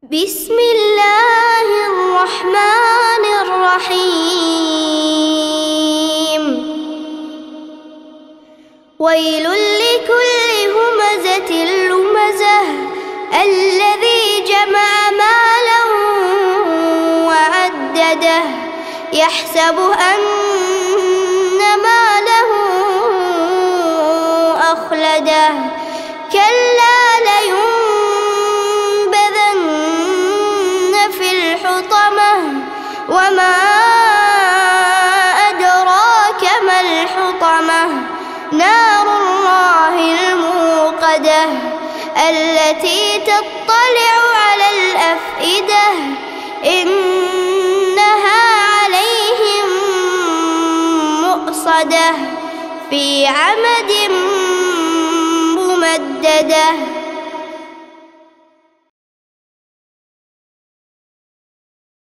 بسم الله الرحمن الرحيم. ويل لكل همزة لمزة الذي جمع مالا وعدده يحسب أن ماله أخلده كلا لينبذن في الحطمة وما أدراك ما الحطمة نار الله الموقدة التي تطلع على الأفئدة إنها عليهم مؤصدة في عمد ممددة.